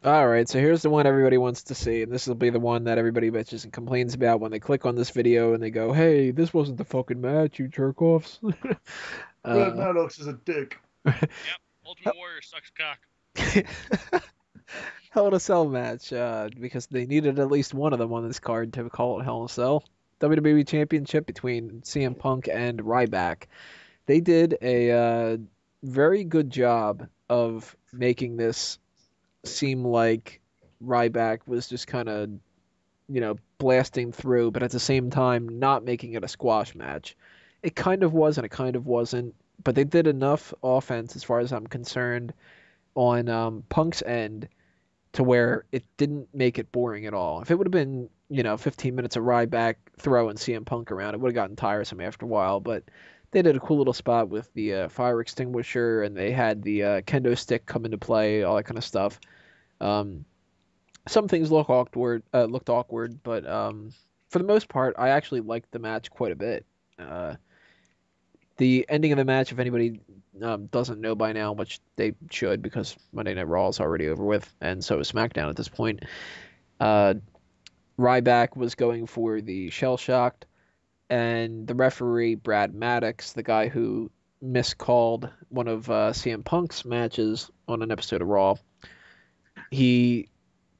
All right, so here's the one everybody wants to see, and this will be the one that everybody bitches and complains about when they click on this video and they go, "Hey, this wasn't the fucking match, you jerk offs." Red uh, Maddox is a dick. Yep. Ultimate Warrior sucks cock. Hell in a Cell match, because they needed at least one of them on this card to call it Hell in a Cell. WWE Championship between CM Punk and Ryback. They did a very good job of making this seem like Ryback was just kind of, blasting through, but at the same time not making it a squash match. It kind of was and it kind of wasn't, but they did enough offense as far as I'm concerned on Punk's end to where it didn't make it boring at all. If it would have been, 15 minutes of Ryback throwing CM Punk around, it would have gotten tiresome after a while, but they did a cool little spot with the fire extinguisher and they had the kendo stick come into play, all that kind of stuff. Um, some things looked awkward, but for the most part, I actually liked the match quite a bit. Uh, the ending of the match, if anybody doesn't know by now, which they should because Monday Night Raw is already over with, and so is SmackDown at this point. Uh, Ryback was going for the shell shocked, and the referee Brad Maddox, the guy who miscalled one of CM Punk's matches on an episode of Raw, he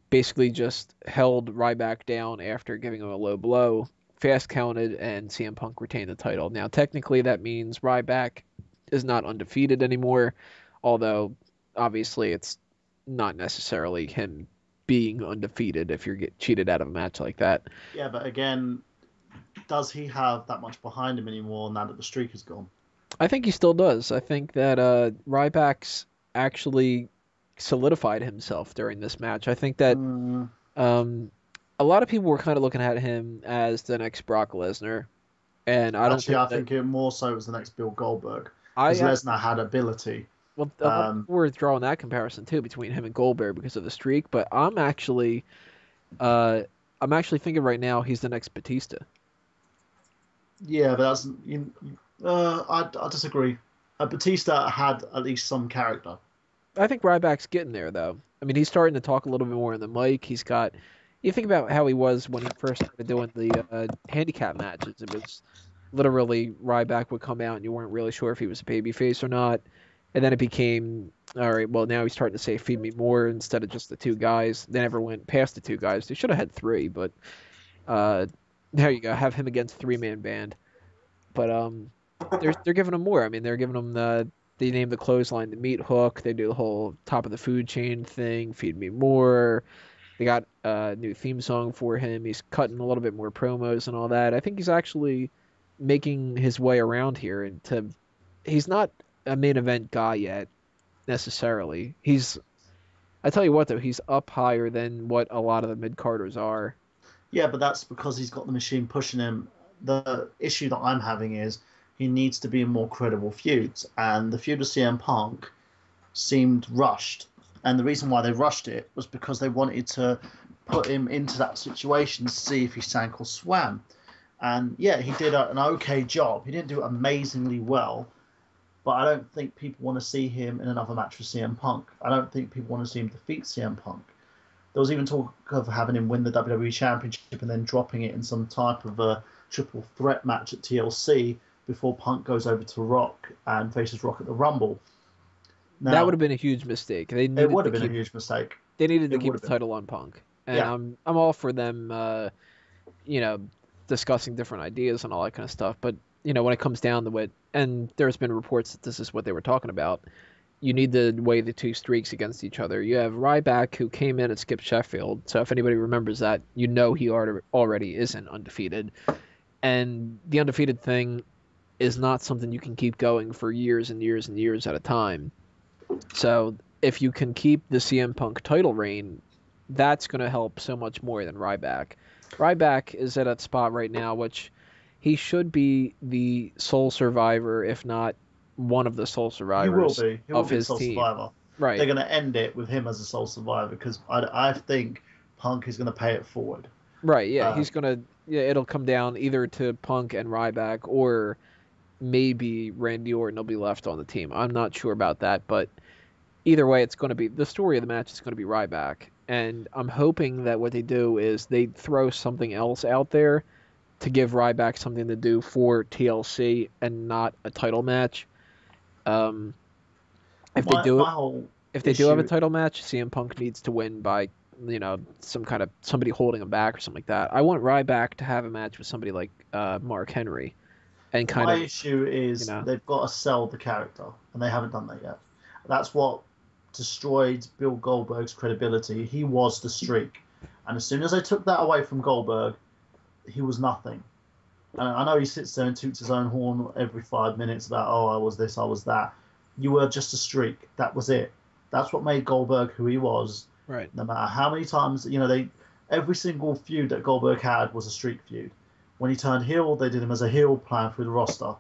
basically just held Ryback down after giving him a low blow, fast counted, and CM Punk retained the title. Now, technically, that means Ryback is not undefeated anymore, although obviously it's not necessarily him being undefeated if you get cheated out of a match like that. Yeah, but again, does he have that much behind him anymore now that the streak is gone? I think he still does. I think that Ryback's actually solidified himself during this match. I think that Mm, um, a lot of people were kind of looking at him as the next Brock Lesnar, and I don't actually, think I that think it more so was the next Bill Goldberg I because actually. Lesnar had ability. Well, a lot of Um, people were drawing that comparison too between him and Goldberg because of the streak, but uh, I'm actually thinking right now he's the next Batista. yeah, but that's I disagree. Batista had at least some character. I think Ryback's getting there though. I mean, he's starting to talk a little bit more on the mic. He's got. You think about how he was when he first started doing the handicap matches. It was literally Ryback would come out and you weren't really sure if he was a babyface or not. And then it became, all right, well, now he's starting to say feed me more instead of just the two guys. They never went past the two guys. They should have had three, but uh, there you go. Have him against three-man band. But they're giving him more. I mean, they're giving him they name the clothesline the meat hook. They do the whole top of the food chain thing, feed me more. They got a new theme song for him. He's cutting a little bit more promos and all that. I think he's actually making his way around here and to he's not a main event guy yet necessarily. I tell you what though, he's up higher than what a lot of the mid carders are. Yeah, but that's because he's got the machine pushing him. The issue that I'm having is he needs to be in more credible feuds, and the feud with CM Punk seemed rushed. And the reason why they rushed it was because they wanted to put him into that situation to see if he sank or swam. And yeah, he did an okay job. He didn't do it amazingly well, but I don't think people want to see him in another match with CM Punk. I don't think people want to see him defeat CM Punk. There was even talk of having him win the WWE Championship and then dropping it in some type of a triple threat match at TLC before Punk goes over to Rock and faces Rock at the Rumble. That would Now, have been a huge mistake. They it needed would to have been a keep huge mistake. they needed It to would keep have the been. title on Punk. And Yeah. I'm all for them you know, discussing different ideas and all that kind of stuff, but when it comes down to it, and there's been reports that this is what they were talking about, you need to weigh the two streaks against each other. You have Ryback who came in and skipped Sheffield, so if anybody remembers that, he already isn't undefeated. And the undefeated thing is not something you can keep going for years and years and years at a time. So if you can keep the CM Punk title reign, that's going to help so much more than Ryback. Ryback is at a spot right now which he should be the sole survivor, if not one of the sole He will survivors be. He will of be the his sole team. survivor. They're Right. going to end it with him as a sole survivor because I think Punk is going to pay it forward. Right, yeah. Uh, He's going to yeah, it'll come down either to Punk and Ryback or maybe Randy Orton will be left on the team. I'm not sure about that, but either way, it's going to be the story of the match is going to be Ryback, and I'm hoping that what they do is they throw something else out there to give Ryback something to do for TLC and not a title match. Um, if they do it, My whole if they do have a issue, title match, CM Punk needs to win by some kind of somebody holding him back or something like that. I want Ryback to have a match with somebody like Mark Henry and kind my of issue you is know they've got to sell the character, and they haven't done that yet. That's what destroyed Bill Goldberg's credibility. He was the streak, and as soon as they took that away from Goldberg, he was nothing. And I know he sits there and toots his own horn every 5 minutes about, oh, I was this, I was that. You were just a streak. That was it. That's what made Goldberg who he was. right. No matter how many times, every single feud that Goldberg had was a streak feud. When he turned heel, they did him as a heel playing through the roster.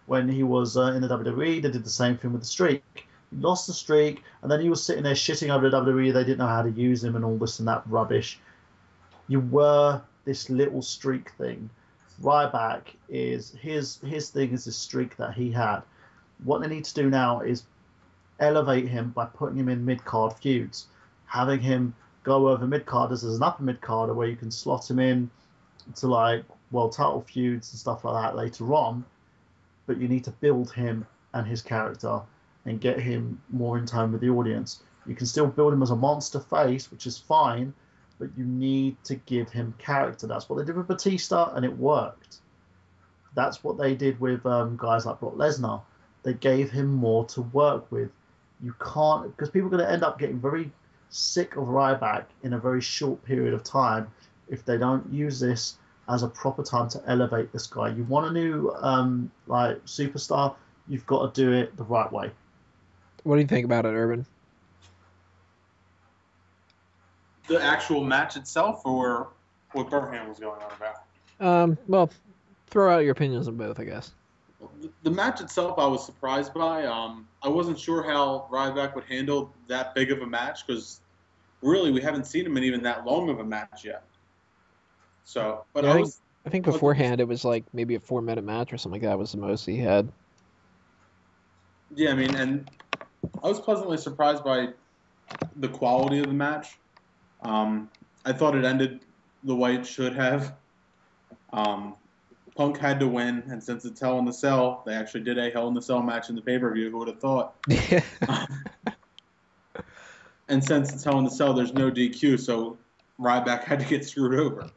When he was in the WWE, they did the same thing with the streak. He lost the streak, and then he was sitting there shitting over the WWE. They didn't know how to use him and all this and that rubbish. You were this little streak thing. Ryback is his thing is this streak that he had. What they need to do now is elevate him by putting him in mid-card feuds, having him go over mid-carders as an upper mid-carder where you can slot him in to like world title feuds and stuff like that later on, but you need to build him and his character and get him more in tone with the audience. You can still build him as a monster face, which is fine, but you need to give him character. That's what they did with Batista, and it worked. That's what they did with guys like Brock Lesnar. They gave him more to work with. You can't, because people are going to end up getting very sick of Ryback in a very short period of time if they don't use this as a proper time to elevate this guy. You want a new superstar, you've got to do it the right way. What do you think about it, Urban? The actual match itself, or what Birmingham was going on about? Well, throw out your opinions on both, I guess. The match itself, I was surprised by. I wasn't sure how Ryback would handle that big of a match because really we haven't seen him in even that long of a match yet. So, but Yeah, I think beforehand it was like maybe a 4-minute match or something like that was the most he had. Yeah, I mean, and I was pleasantly surprised by the quality of the match. I thought it ended the way it should have. Punk had to win, and since it's Hell in the Cell, they actually did a Hell in the Cell match in the pay-per-view. Who would have thought? And since it's Hell in the Cell, there's no DQ, so Ryback had to get screwed over.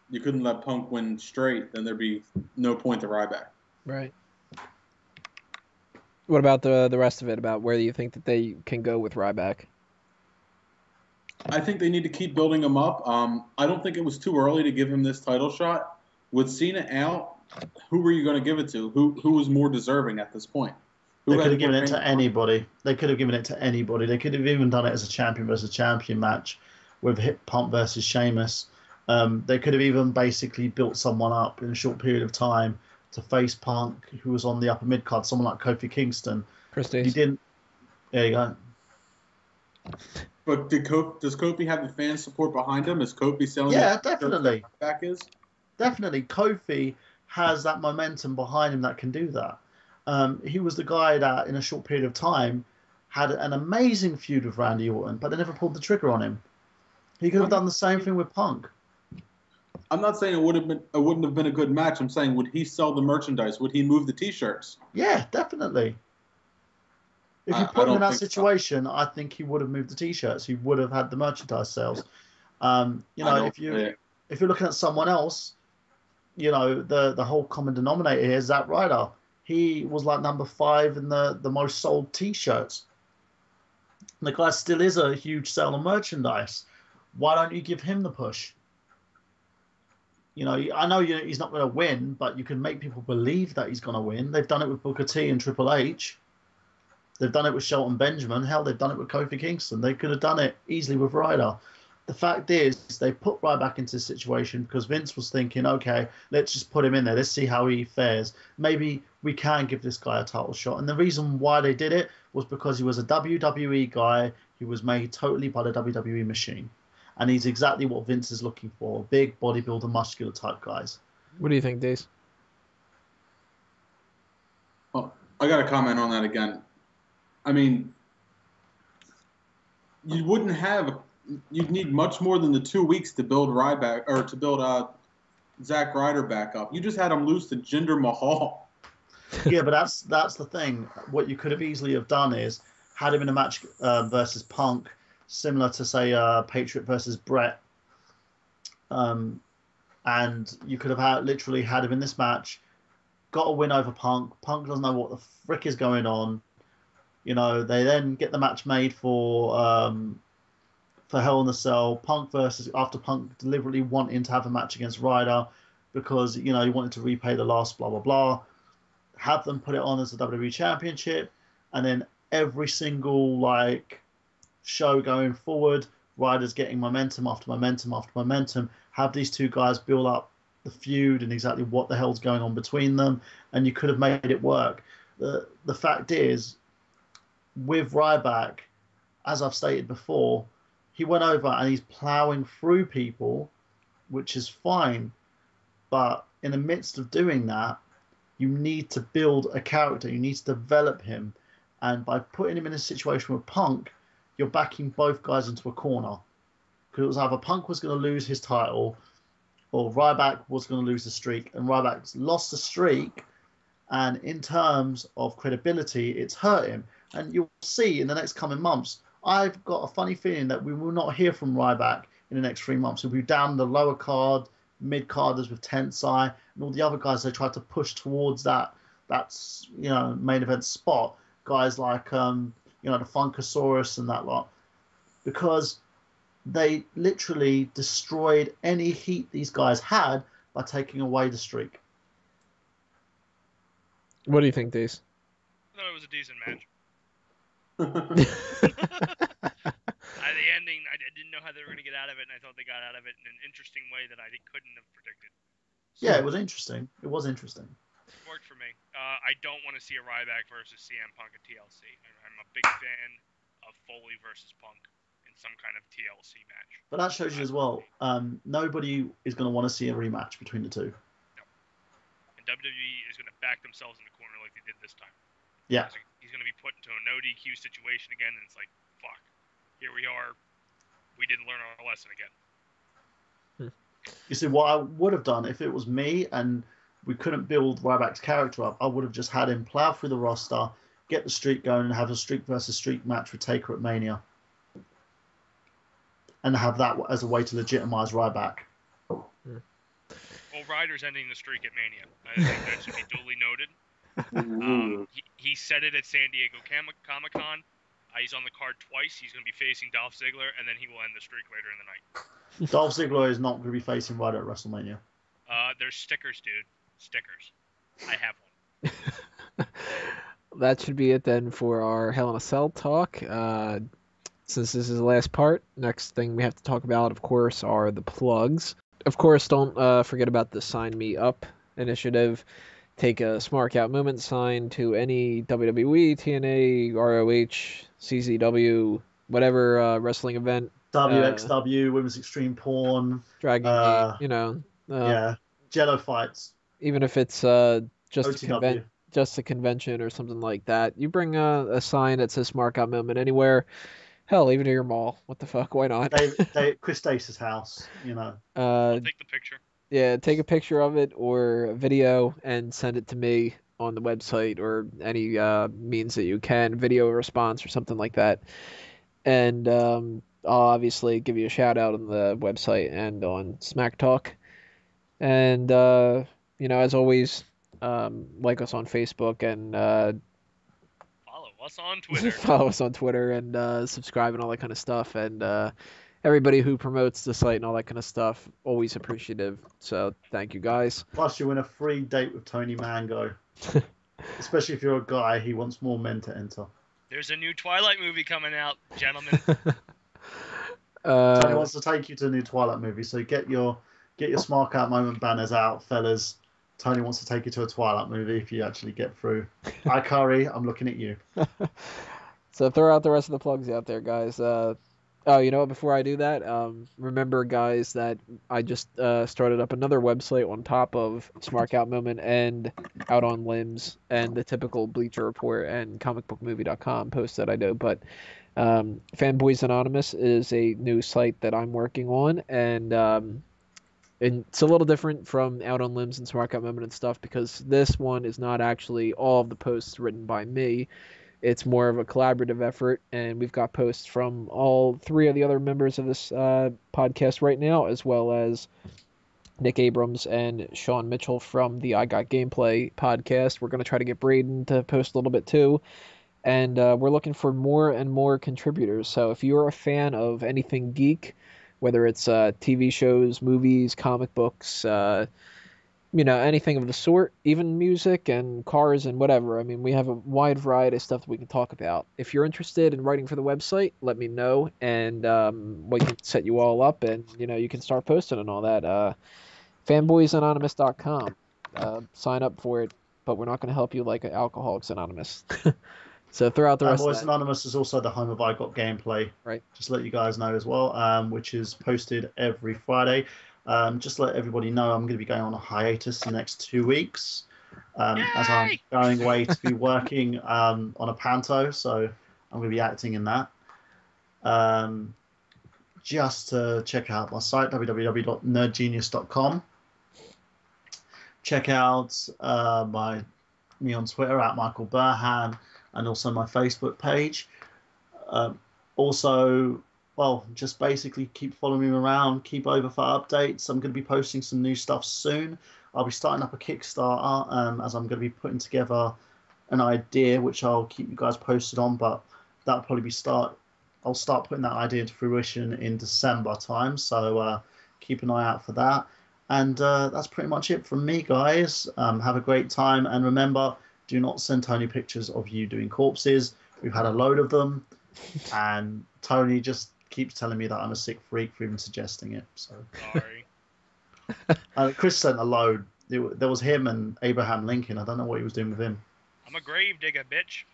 You couldn't let Punk win straight, then there'd be no point to Ryback. Right. What about the rest of it? About where you think that they can go with Ryback? I think they need to keep building him up. I don't think it was too early to give him this title shot. With Cena out, who were you going to give it to? Who was more deserving at this point? They could have given it to anybody. They could have given it to anybody. They could have even done it as a champion versus champion match with Hip Pump versus Sheamus. They could have even basically built someone up in a short period of time to face Punk, who was on the upper mid card, someone like Kofi Kingston. Prestige. He didn't. There you go. But does Kofi have the fan support behind him? Is Kofi selling? Yeah, definitely. Back is definitely. Kofi has that momentum behind him that can do that. He was the guy that, in a short period of time, had an amazing feud with Randy Orton, but they never pulled the trigger on him. He could have done the same thing with Punk. I'm not saying it wouldn't have been a good match. I'm saying, would he sell the merchandise? Would he move the T-shirts? Yeah, definitely. If you put him in that situation, I think he would have moved the T-shirts. He would have had the merchandise sales. If you're looking at someone else, the whole common denominator here is Zack Ryder. He was like number 5 in the most sold T-shirts. And the guy still is a huge seller of merchandise. Why don't you give him the push? I know he's not going to win, but you can make people believe that he's going to win. They've done it with Booker T and Triple H. They've done it with Shelton Benjamin. Hell, they've done it with Kofi Kingston. They could have done it easily with Ryder. The fact is, they put Ryback into this situation because Vince was thinking, okay, let's just put him in there. Let's see how he fares. Maybe we can give this guy a title shot. And the reason why they did it was because he was a WWE guy. He was made totally by the WWE machine. And he's exactly what Vince is looking for. Big bodybuilder, muscular type guys. What do you think, Dace? Well, I got to comment on that again. I mean, you wouldn't have. You'd need much more than the 2 weeks to build Ryback or to build Zack Ryder back up. You just had him lose to Jinder Mahal. Yeah, but that's the thing. What you could have easily have done is had him in a match versus Punk, similar to say Patriot versus Brett, and you could have literally had him in this match, got a win over Punk. Punk doesn't know what the frick is going on. You know, they then get the match made for Hell in a Cell. After Punk deliberately wanting to have a match against Ryder because he wanted to repay the loss, blah blah blah. Have them put it on as the WWE Championship, and then every single show going forward, Ryder's getting momentum after momentum after momentum. Have these two guys build up the feud and exactly what the hell's going on between them, and you could have made it work. The fact is, with Ryback, as I've stated before, he went over and he's plowing through people, which is fine, but in the midst of doing that, you need to build a character. You need to develop him. And by putting him in a situation with Punk, you're backing both guys into a corner. Because it was either Punk was going to lose his title or Ryback was going to lose the streak. And Ryback's lost the streak. And in terms of credibility, it's hurt him. And you'll see in the next coming months, I've got a funny feeling that we will not hear from Ryback in the next 3 months. He'll be down the lower card, mid-carders with Tensai and all the other guys they tried to push towards that's main event spot, guys like the Funkasaurus and that lot, because they literally destroyed any heat these guys had by taking away the streak. What do you think, Dace? I thought it was a decent match. The ending, I didn't know how they were going to get out of it, and I thought they got out of it in an interesting way that I couldn't have predicted. Yeah, it was interesting. It was interesting. Worked for me. I don't want to see a Ryback versus CM Punk at TLC. I'm a big fan of Foley versus Punk in some kind of TLC match. But that shows you as well, nobody is going to want to see a rematch between the two. No. And WWE is going to back themselves in the corner like they did this time. Yeah. He's going to be put into a no DQ situation again, and it's like, fuck. Here we are. We didn't learn our lesson again. You see, what I would have done if it was me and we couldn't build Ryback's character up, I would have just had him plow through the roster, get the streak going, and have a streak versus streak match with Taker at Mania. And have that as a way to legitimize Ryback. Well, Ryder's ending the streak at Mania. I think that should be duly noted. He said it at San Diego Comic-Con. He's on the card twice. He's going to be facing Dolph Ziggler, and then he will end the streak later in the night. Dolph Ziggler is not going to be facing Ryder at WrestleMania. There's stickers, dude. Stickers. I have one. That should be it then for our Hell in a Cell talk. Since this is the last part, next thing we have to talk about, of course, are the plugs. Of course, don't forget about the Sign Me Up initiative. Take a Smark Out Movement sign to any WWE, TNA, ROH, CZW, whatever wrestling event. WXW, Women's Extreme Porn. Dragon Gate, yeah, Jello fights. Even if it's just a convention or something like that. You bring a sign that says Smark Out Movement anywhere. Hell, even to your mall. What the fuck? Why not? Chris Dace's house, I'll take the picture. Yeah, take a picture of it or a video and send it to me on the website or any means that you can, video response or something like that. And I'll obviously give you a shout out on the website and on Smack Talk. And, as always, like us on Facebook and follow us on Twitter. Follow us on Twitter and subscribe and all that kind of stuff. And everybody who promotes the site and all that kind of stuff, always appreciative. So thank you, guys. Plus, you win a free date with Tony Mango. Especially if you're a guy, he wants more men to enter. There's a new Twilight movie coming out, gentlemen. Tony wants to take you to a new Twilight movie, so get your Smark Out Moment banners out, fellas. Tony wants to take you to a Twilight movie if you actually get through. Hi, Curry, I'm looking at you. So throw out the rest of the plugs out there, guys. Oh, you know what? Before I do that, remember, guys, that I just started up another website on top of Smark Out Moment and Out on Limbs and the typical Bleacher Report and comicbookmovie.com posts that I do. But Fanboys Anonymous is a new site that I'm working on, and it's a little different from Out on Limbs and Smark Out Moment and stuff because this one is not actually all of the posts written by me. It's more of a collaborative effort, and we've got posts from all three of the other members of this podcast right now, as well as Nick Abrams and Sean Mitchell from the I Got Gameplay podcast. We're going to try to get Braden to post a little bit too, and we're looking for more and more contributors. So if you're a fan of anything geek, whether it's TV shows, movies, comic books, anything of the sort, even music and cars and whatever. I mean, we have a wide variety of stuff that we can talk about. If you're interested in writing for the website, let me know, and we can set you all up, and you can start posting and all that. Fanboysanonymous.com. Sign up for it, but we're not going to help you like Alcoholics Anonymous. So throughout the rest of Fanboys that, Anonymous is also the home of I Got Gameplay. Right. Just to let you guys know as well, which is posted every Friday. Just to let everybody know, I'm going to be going on a hiatus the next 2 weeks, as I'm going away to be working on a panto, so I'm going to be acting in that. Just to check out my site, www.nerdgenius.com. Check out me on Twitter at Michael Burhan, and also my Facebook page. Just basically keep following me around, keep over for updates. I'm going to be posting some new stuff soon. I'll be starting up a Kickstarter as I'm going to be putting together an idea, which I'll keep you guys posted on, but that'll probably I'll start putting that idea into fruition in December time, so keep an eye out for that. And that's pretty much it from me, guys. Have a great time, and remember, do not send Tony pictures of you doing corpses. We've had a load of them, and Tony just keeps telling me that I'm a sick freak for even suggesting it. So sorry. Chris sent a load. There was him and Abraham Lincoln. I don't know what he was doing with him. I'm a grave digger, bitch.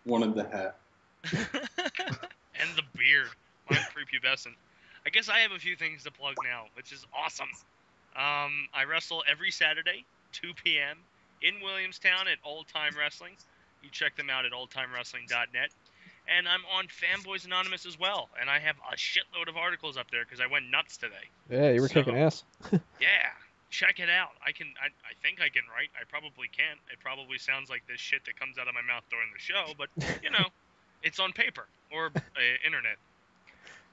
Wanted the hat. And the beard. Mine's prepubescent. I guess I have a few things to plug now, which is awesome. I wrestle every Saturday, 2 p.m. in Williamstown at Old Time Wrestling. You check them out at oldtimewrestling.net. And I'm on Fanboys Anonymous as well. And I have a shitload of articles up there because I went nuts today. Yeah, you were kicking ass. Yeah, check it out. I think I can write. I probably can't. It probably sounds like this shit that comes out of my mouth during the show, but, it's on paper or internet.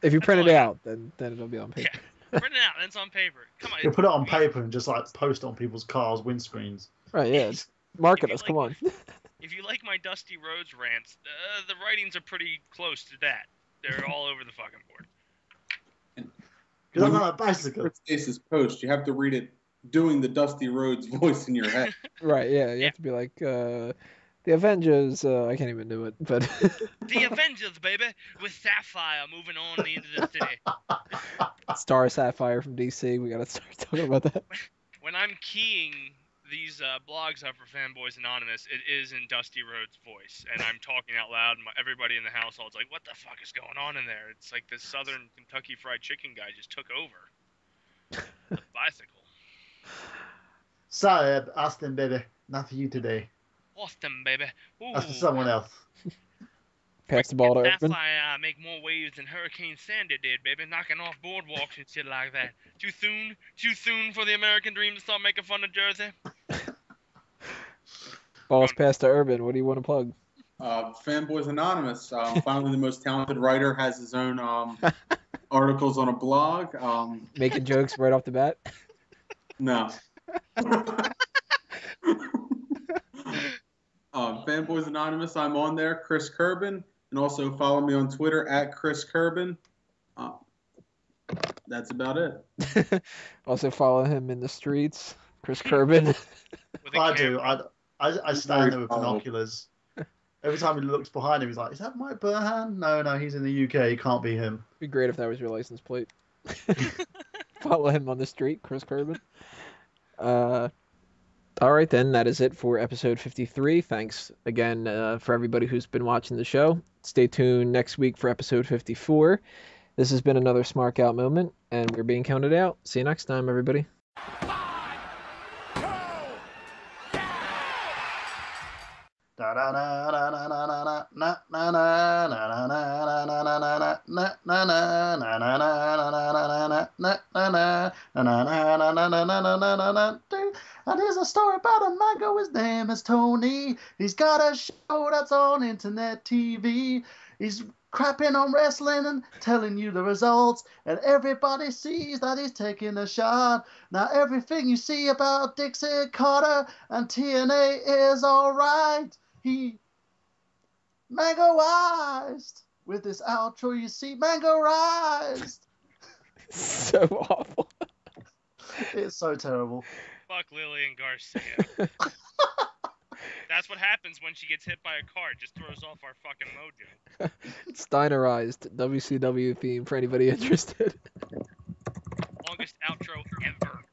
If you print it out, then it'll be on paper. Yeah, print it out, and it's on paper. Come on. You put it on paper and just post it on people's cars' windscreens. Right, yeah. Market us, come on. If you like my Dusty Rhodes rants, the writings are pretty close to that. They're all over the fucking board. Because I'm not a bicycle. Face's post, you have to read it doing the Dusty Rhodes voice in your head. Right, yeah. You have to be like, the Avengers, I can't even do it, but... The Avengers, baby, with Sapphire moving on the end of the city. Star Sapphire from DC, we gotta start talking about that. When I'm keying these blogs up for Fanboys Anonymous, it is in Dusty Rhodes' voice, and I'm talking out loud, and everybody in the household's like, what the fuck is going on in there? It's like this Southern Kentucky Fried Chicken guy just took over. The bicycle. Sorry, Austin, baby. Not for you today. Austin, baby. Ooh. That's for someone else. Pass the ball to Urban. Sapphire make more waves than Hurricane Sandy did, baby, knocking off boardwalks and shit like that. Too soon for the American dream to start making fun of Jersey. Balls passed to Urban. What do you want to plug? Fanboys Anonymous. Finally, the most talented writer has his own articles on a blog. Making jokes right off the bat? No. Fanboys Anonymous, I'm on there, Chris Kerbin, and also follow me on Twitter at Chris Kerbin. That's about it. Also follow him in the streets, Chris Kerbin. I do. I stand there with binoculars. Every time he looks behind him, he's like, is that Mike Burhan? No, he's in the UK. He can't be him. It'd be great if that was your license plate. Follow him on the street, Chris Kerbin. All right, then. That is it for episode 53. Thanks again for everybody who's been watching the show. Stay tuned next week for episode 54. This has been another Smark Out moment, and we're being counted out. See you next time, everybody. 5, 2, yeah! Da da da da da da da da da. And here's a story about a mango. His name is Tony. He's got a show that's on internet TV. He's crapping on wrestling and telling you the results, and everybody sees that he's taking a shot. Now everything you see about Dixie Carter and TNA is alright. He mangoized. With this outro you see mangoized. So awful. It's so terrible. Fuck Lillian Garcia. That's what happens when she gets hit by a car. It just throws off our fucking mojo. Steinerized WCW theme for anybody interested. Longest outro ever.